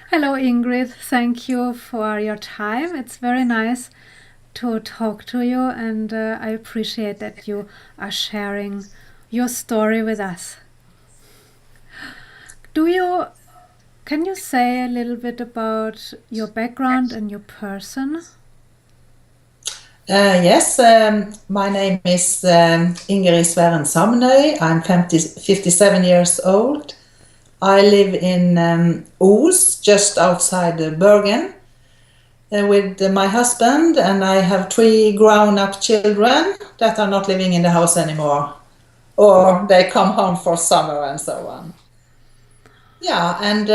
Hello, Ingrid. Thank you for your time. It's very nice to talk to you, and I appreciate that you are sharing your story with us. Do you Can you say a little bit about your background and your person? Yes, my name is Ingerid. I'm 57 years old. I live in Os, just outside Bergen, with my husband, and I have 3 grown-up children that are not living in the house anymore, or they come home for summer and so on. Yeah, and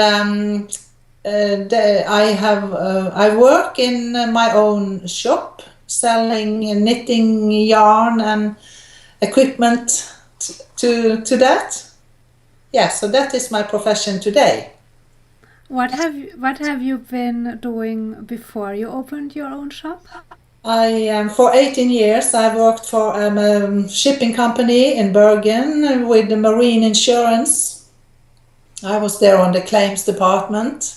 I work in my own shop, selling knitting yarn and equipment to that. Yeah, so that is my profession today. What have you been doing before you opened your own shop? For 18 years, I worked for a shipping company in Bergen with the marine insurance. I was there on the claims department.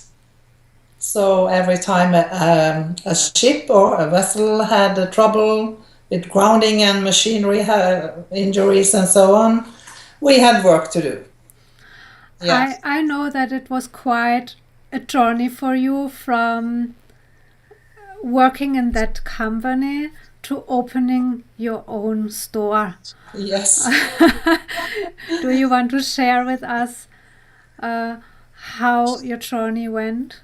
So every time a ship or a vessel had trouble with grounding and machinery injuries and so on, we had work to do. Yeah. I know that it was quite a journey for you from working in that company to opening your own store. Yes. Do you want to share with us how your journey went?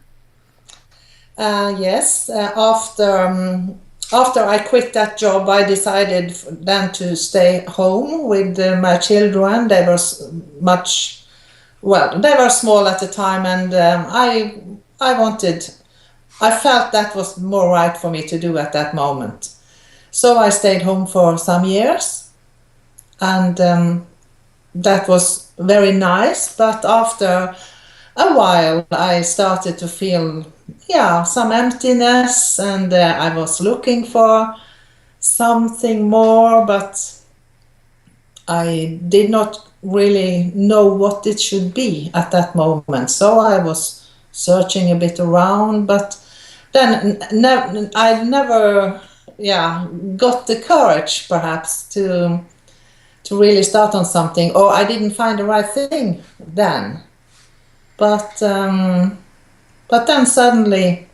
Yes. After I quit that job, I decided then to stay home with my children. They were they were small at the time, and I felt that was more right for me to do at that moment. So I stayed home for some years, and that was very nice. But after a while, I started to feel, some emptiness, and I was looking for something more, but I did not really know what it should be at that moment. So I was searching a bit around, but then I never, got the courage, perhaps, to really start on something, or I didn't find the right thing then. But then suddenly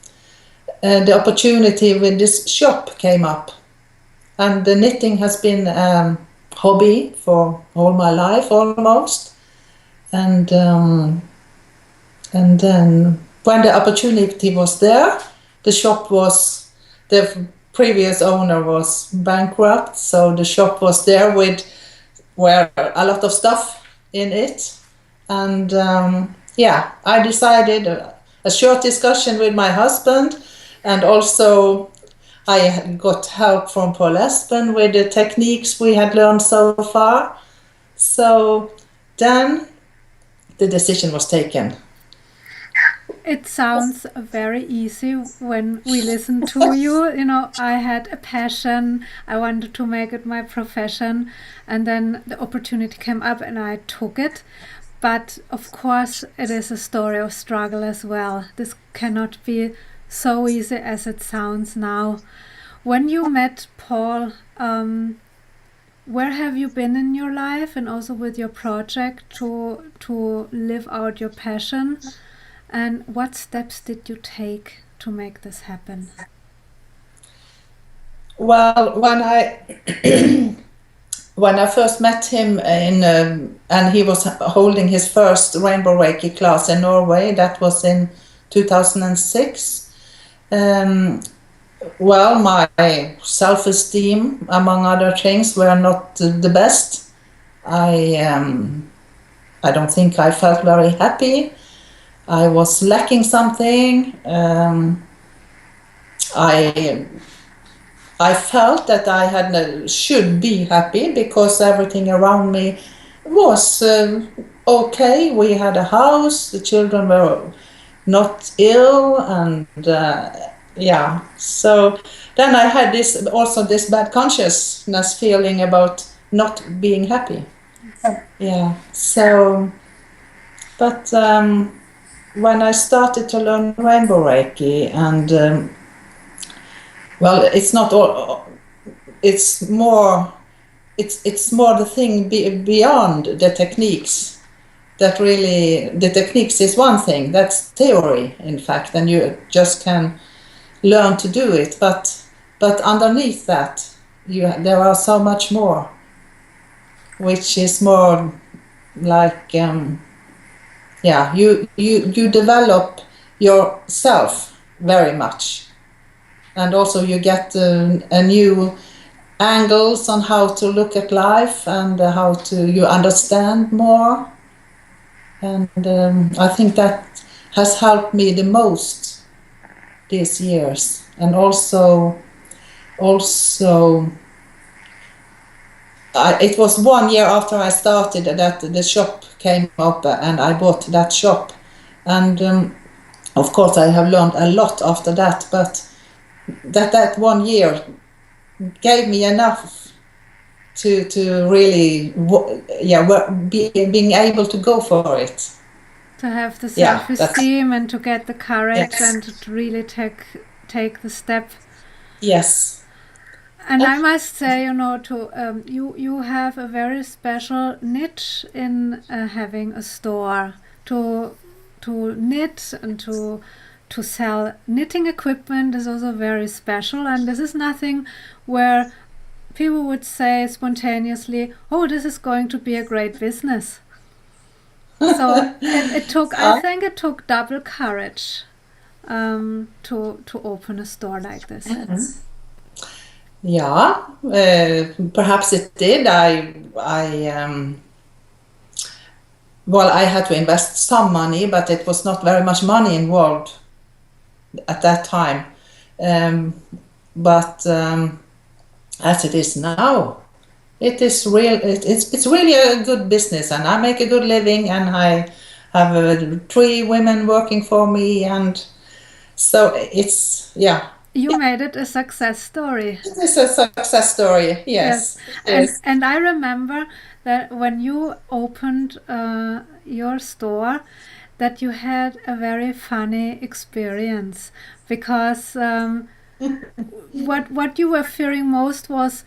the opportunity with this shop came up, and the knitting has been a hobby for all my life almost. And then when the opportunity was there, the previous owner was bankrupt, so the shop was there with a lot of stuff in it. And I decided a short discussion with my husband, and also I got help from Pål-Esben with the techniques we had learned so far. So then the decision was taken. It sounds very easy when we listen to you. You know, I had a passion, I wanted to make it my profession, and then the opportunity came up and I took it. But of course, it is a story of struggle as well. This cannot be so easy as it sounds now. When you met Paul, where have you been in your life and also with your project to live out your passion? And what steps did you take to make this happen? Well, when I first met him and he was holding his first Rainbow Reiki class in Norway, that was in 2006. Well, my self-esteem, among other things, were not the best. I don't think I felt very happy. I was lacking something. I felt that should be happy because everything around me was okay. We had a house, the children were not ill, and So then I had this bad consciousness feeling about not being happy. Yeah. So, but when I started to learn Rainbow Reiki, and well, it's not all. It's more. It's more the thing beyond the techniques. That really, the techniques is one thing. That's theory, in fact, and you just can learn to do it. But underneath that, there are so much more, which is more like you develop yourself very much, and also you get a new angles on how to look at life, and how to you understand more, and I think that has helped me the most these years. And also it was 1 year after I started that the shop came up, and I bought that shop, and of course I have learned a lot after that, but that 1 year gave me enough to really being able to go for it, to have the self-esteem, and to get the courage, yes, and to really take the step. Yes. And I must say, you have a very special niche in having a store to knit, and to sell knitting equipment is also very special. And this is nothing where people would say spontaneously, "Oh, this is going to be a great business." So it took, I think, it took double courage to open a store like this. Mm-hmm. Yeah, perhaps it did. Well, I had to invest some money, but it was not very much money involved at that time. But as it is now, it is real. It's really a good business, and I make a good living, and I have 3 women working for me, and so it's You made it a success story. It is a success story, yes. And I remember that when you opened your store, that you had a very funny experience, because what you were fearing most was,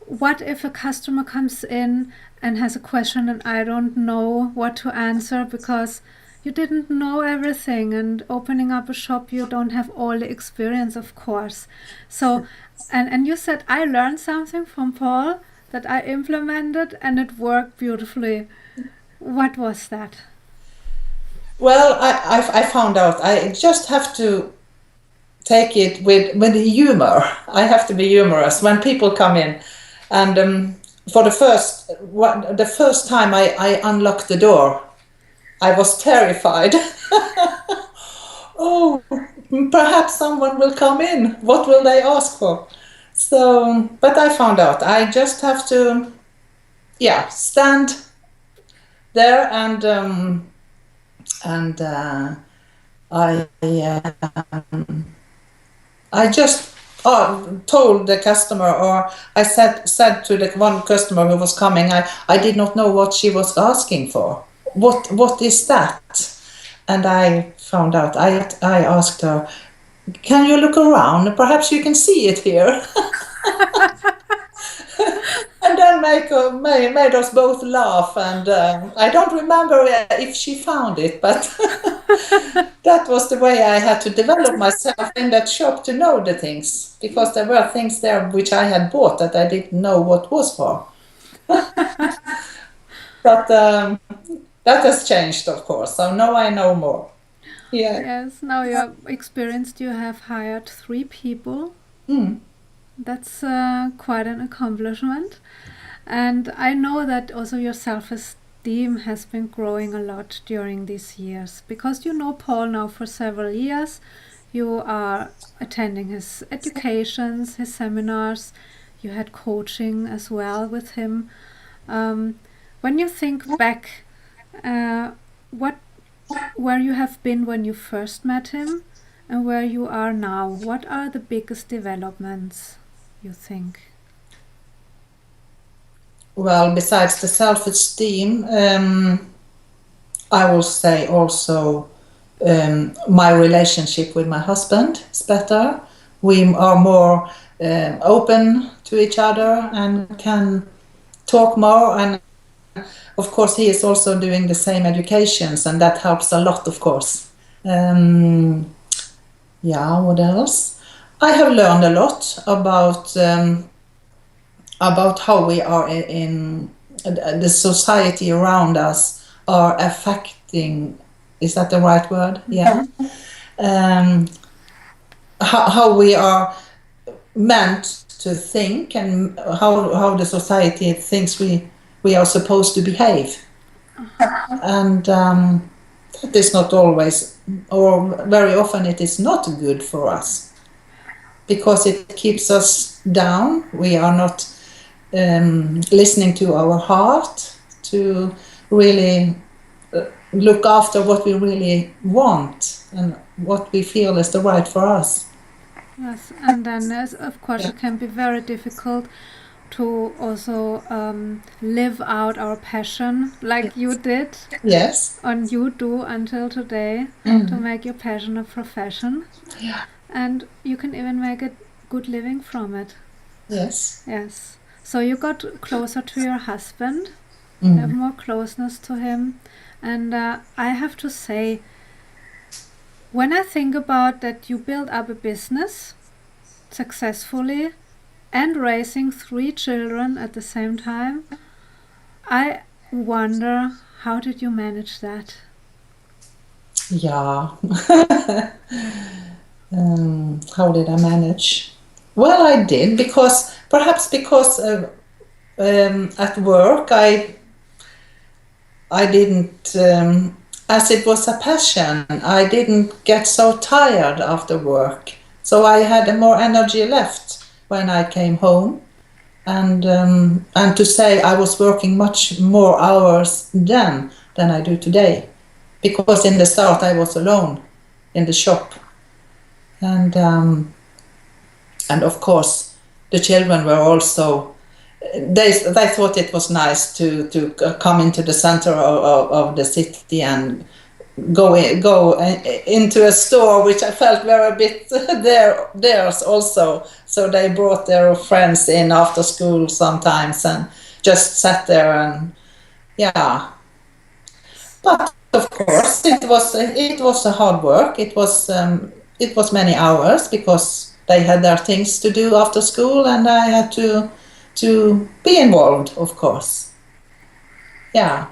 what if a customer comes in and has a question and I don't know what to answer, because you didn't know everything, and opening up a shop, you don't have all the experience, of course. So, and you said, I learned something from Paul that I implemented, and it worked beautifully. What was that? Well, I found out I just have to take it with humor. I have to be humorous when people come in, and for the first time I unlocked the door, I was terrified. Oh, perhaps someone will come in. What will they ask for? So, but I found out I just have to, stand there, and I just told the customer, or I said to the one customer who was coming, I did not know what she was asking for. What is that? And I found out. I asked her, can you look around? Perhaps you can see it here. And then made us both laugh. And I don't remember if she found it, but that was the way I had to develop myself in that shop, to know the things, because there were things there which I had bought that I didn't know what was for. But that has changed, of course. So now I know more. Yeah. Yes, now you're experienced. You have hired 3 people. That's quite an accomplishment. And I know that also your self-esteem has been growing a lot during these years, because you know Paul now for several years. You are attending his educations, his seminars. You had coaching as well with him. When you think back, where you have been when you first met him and where you are now, what are the biggest developments, you think? Well, besides the self-esteem, I will say also my relationship with my husband is better. We are more open to each other and can talk more. And of course, he is also doing the same educations, and that helps a lot, of course. Yeah, what else? I have learned a lot about how we are in the society around us are affecting. Is that the right word? Yeah. How we are meant to think, and how the society thinks we are supposed to behave. And that is not always, or very often it is not good for us, because it keeps us down. We are not listening to our heart to really look after what we really want and what we feel is the right for us. Yes, and then of course it can be very difficult to also live out our passion like you did. Yes. And you do until today, to make your passion a profession. Yeah. And you can even make a good living from it. Yes. Yes. So you got closer to your husband, you have more closeness to him. And I have to say, when I think about that you built up a business successfully and raising 3 children at the same time, I wonder, how did you manage that? Yeah. How did I manage? Well, I did, because at work I didn't, as it was a passion, I didn't get so tired after work. So I had more energy left when I came home. And to say I was working much more hours then than I do today. Because in the start I was alone in the shop. And of course the children were also, they thought it was nice to come into the center of the city and go into a store, which I felt were a bit theirs also. So they brought their friends in after school sometimes and just sat there, and yeah. But of course it was a hard work. It was many hours, because they had their things to do after school, and I had to be involved, of course. Yeah.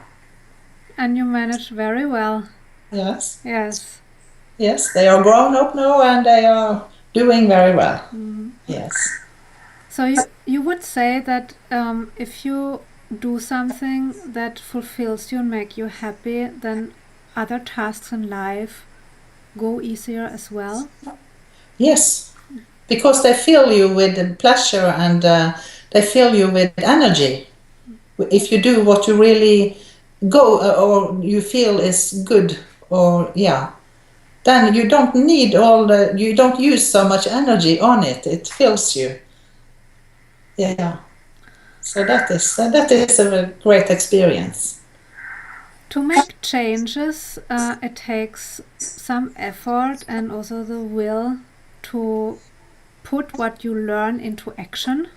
And you managed very well. Yes. Yes. Yes, they are grown up now and they are doing very well. Yes. So you would say that if you do something that fulfills you and make you happy, then other tasks in life go easier as well? Yes, because they fill you with pleasure, and they fill you with energy. If you do what you really go or you feel is good, or yeah, then you don't need you don't use so much energy on it. It fills you. Yeah. So that is a great experience. To make changes, it takes some effort and also the will to put what you learn into action.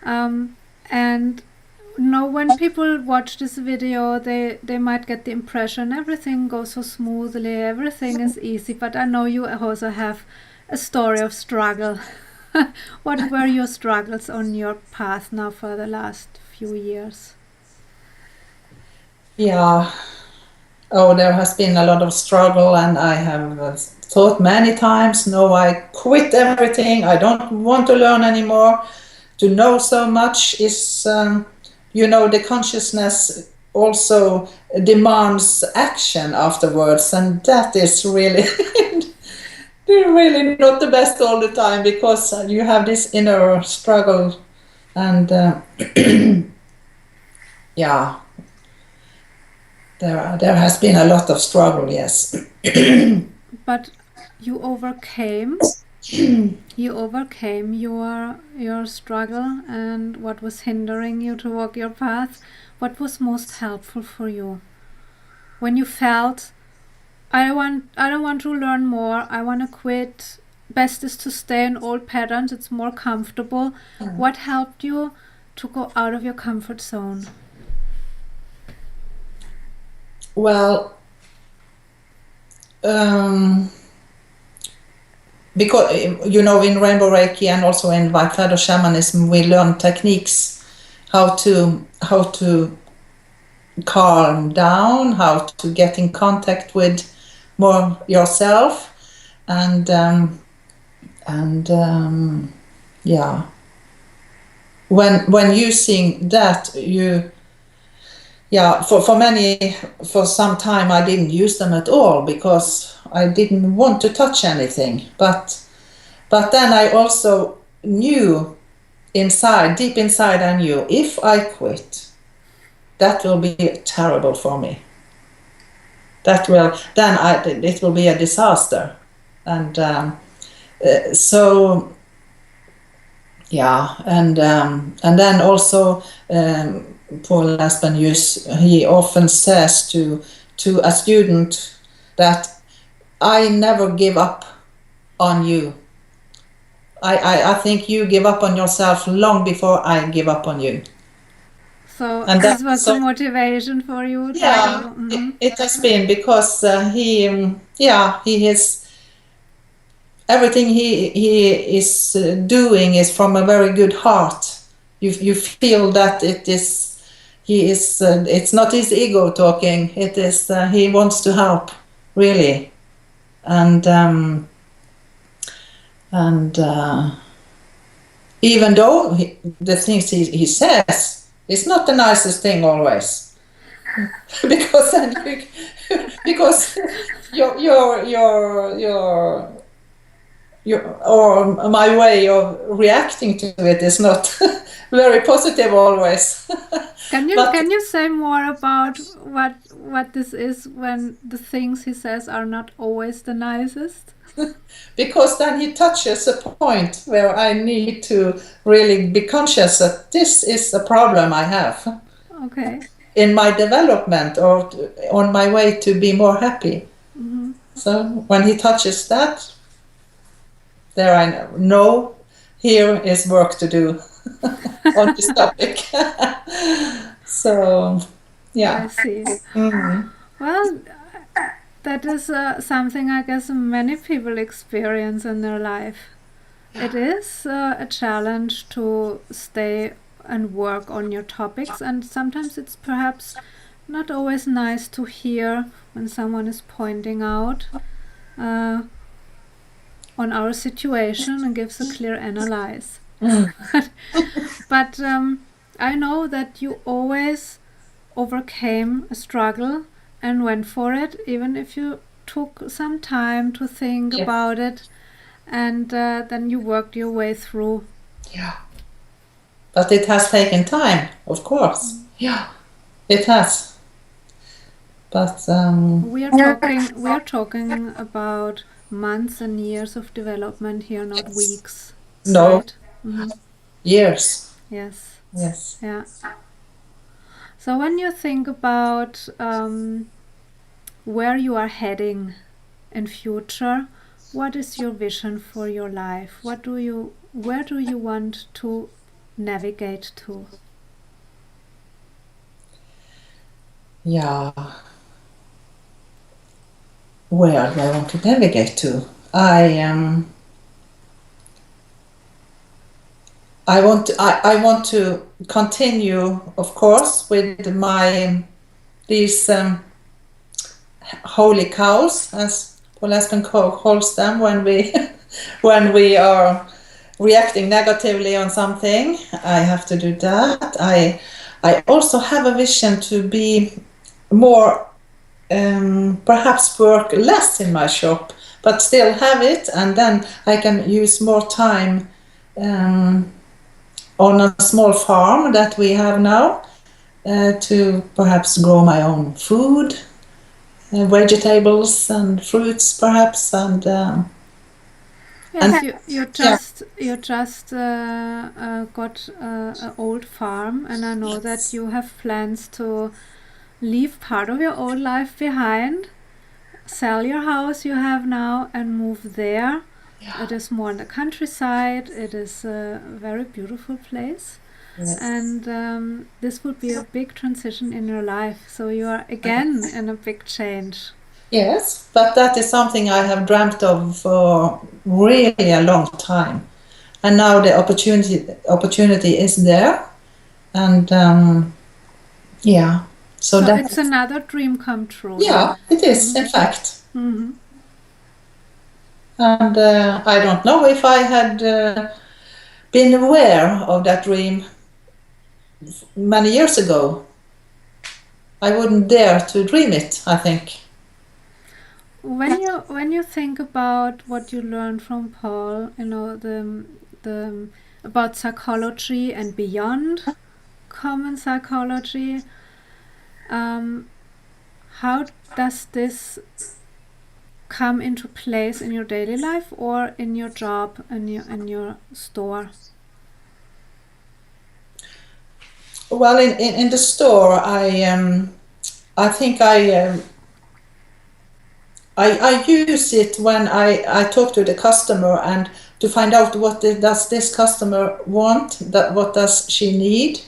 And when people watch this video, they might get the impression everything goes so smoothly, everything is easy, but I know you also have a story of struggle. What were your struggles on your path now for the last few years? Yeah. Oh, there has been a lot of struggle, and I have thought many times, no, I quit everything. I don't want to learn anymore. To know so much is, the consciousness also demands action afterwards, and that is really, really not the best all the time, because you have this inner struggle, and yeah. There has been a lot of struggle, yes. But you overcame. You overcame your struggle, and what was hindering you to walk your path? What was most helpful for you when you felt I don't want to learn more. I want to quit. Best is to stay in old patterns. It's more comfortable. What helped you to go out of your comfort zone? Well, because in Rainbow Reiki and also in White Feather Shamanism, we learn techniques how to calm down, how to get in contact with more yourself, and yeah. When using that, for some time I didn't use them at all because I didn't want to touch anything. But then I also knew deep inside, I knew if I quit, that will be terrible for me. It will be a disaster, and so. Yeah, and then also Pål-Esben, he often says to a student that I never give up on you. I think you give up on yourself long before I give up on you. So this was the motivation for you? Yeah, it has been because he is. Everything he is doing is from a very good heart. You feel that it's not his ego talking. It is he wants to help, really, and even though the things he says, it's not the nicest thing always, because then because or my way of reacting to it is not very positive always. Can you say more about what this is when the things he says are not always the nicest? Because then he touches a point where I need to really be conscious that this is a problem I have. Okay. In my development or on my way to be more happy. Mm-hmm. So when he touches that, there I know here is work to do on this topic. So, yeah. I see. Mm-hmm. Well, that is something I guess many people experience in their life. It is a challenge to stay and work on your topics, and sometimes it's perhaps not always nice to hear when someone is pointing out on our situation and gives a clear analyze. But I know that you always overcame a struggle and went for it, even if you took some time to think about it, and then you worked your way through. Yeah. But it has taken time, of course. Yeah, it has. But we are talking about months and years of development here, not weeks. No, right? Mm-hmm. Years. Yes. Yes. Yeah. So when you think about where you are heading in future, what is your vision for your life? Where do you want to navigate to? Yeah. Where do I want to navigate to? I want to continue, of course, with these holy cows, as Pål-Esben calls them, when we are reacting negatively on something. I have to do that. I also have a vision to be more, perhaps work less in my shop, but still have it, and then I can use more time on a small farm that we have now to perhaps grow my own food, vegetables and fruits, perhaps, and yes, you just got an old farm, and I know that you have plans to leave part of your old life behind sell your house you have now and move there. Yeah. It is more in the countryside. It is a very beautiful place. Yes. And this would be a big transition in your life. So you are again in a big change. Yes, but that is something I have dreamt of for really a long time. And now the opportunity is there. And yeah. So it's another dream come true. Yeah, it is, in fact. And I don't know if I had been aware of that dream many years ago. I wouldn't dare to dream it, I think. When you think about what you learned from Paul, you know, the about psychology and beyond common psychology, how does this come into place in your daily life or in your job and in your store? Well, in the store, I think I use it when I talk to the customer and to find out what does this customer want, what does she need,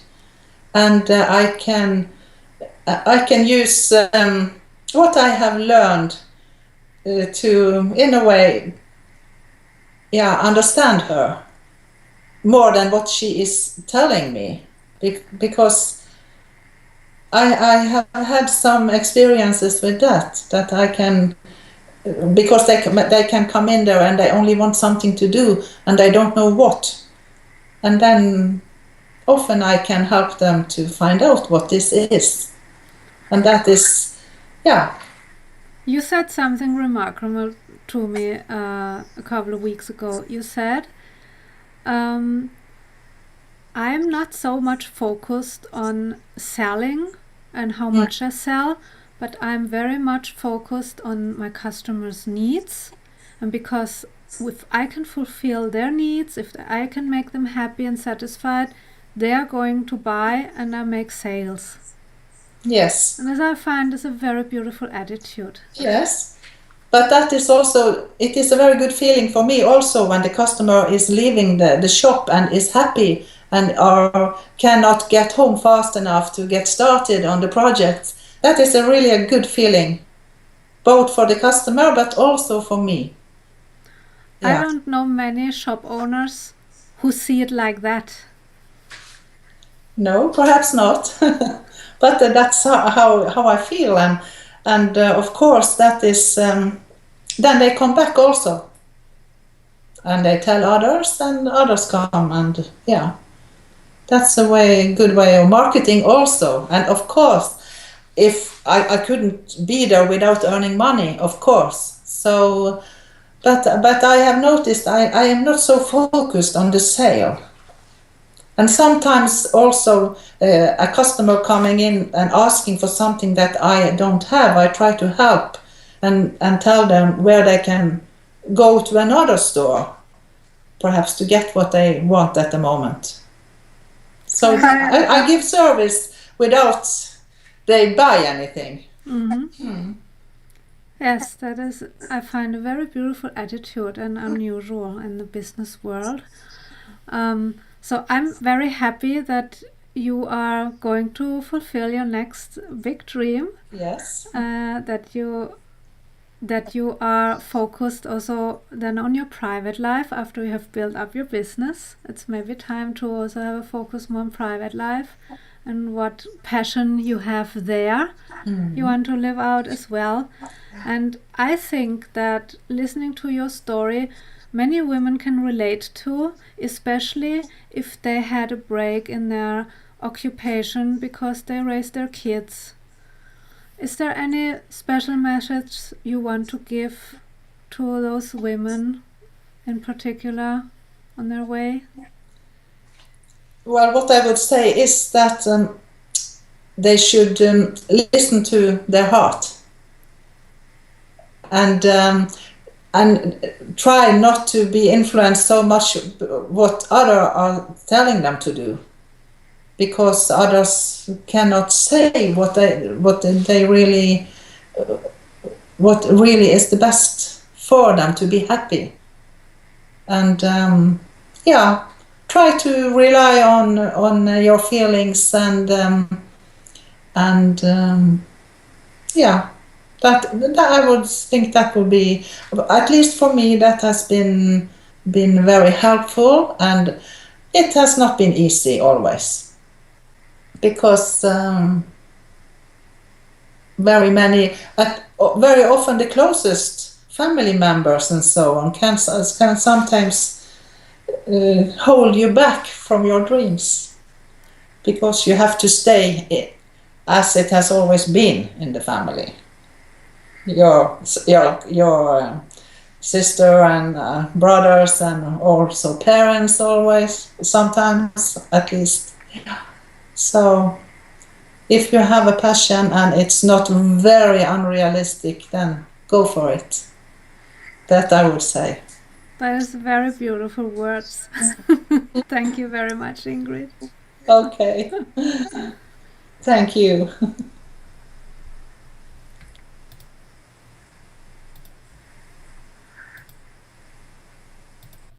and I can use what I have learned to, in a way, understand her more than what she is telling me, because I have had some experiences with that I can, because they can come in there and they only want something to do and they don't know what, and then often I can help them to find out what this is, and that is, yeah. You said something remarkable to me a couple of weeks ago. You said, I am not so much focused on selling and how much I sell, but I'm very much focused on my customers' needs. And because if I can fulfill their needs, if I can make them happy and satisfied, they are going to buy and I make sales. Yes. And as I find, is a very beautiful attitude. Yes. But that is also, it is a very good feeling for me also when the customer is leaving the shop and is happy and or cannot get home fast enough to get started on the project. That is really a good feeling, both for the customer but also for me. Yeah. I don't know many shop owners who see it like that. No, perhaps not. But that's how I feel, and of course that is. Then they come back also, and they tell others, and others come, and yeah, that's a good way of marketing also. And of course, if I couldn't be there without earning money, of course. So, but I have noticed I am not so focused on the sale. And sometimes also a customer coming in and asking for something that I don't have, I try to help and tell them where they can go to another store, perhaps to get what they want at the moment. So I give service without they buy anything. Mm-hmm. Yes, that is, I find a very beautiful attitude and unusual in the business world. So I'm very happy that you are going to fulfill your next big dream. Yes. That you are focused also then on your private life after you have built up your business. It's maybe time to also have a focus more on private life and what passion you have there. You want to live out as well. And I think that listening to your story, many women can relate to, especially if they had a break in their occupation because they raised their kids. Is there any special message you want to give to those women in particular on their way? Well, what I would say is that they should listen to their heart and try not to be influenced so much what others are telling them to do, because others cannot say what they really what really is the best for them to be happy. And try to rely on your feelings that I would think that would be, at least for me, that has been very helpful, and it has not been easy always, because very often the closest family members and so on can sometimes hold you back from your dreams, because you have to stay as it has always been in the family. Your sister and brothers, and also parents, always, sometimes at least. So if you have a passion and it's not very unrealistic, then go for it. That I would say. That is very beautiful words. Thank you very much, Ingrid. Okay. Thank you.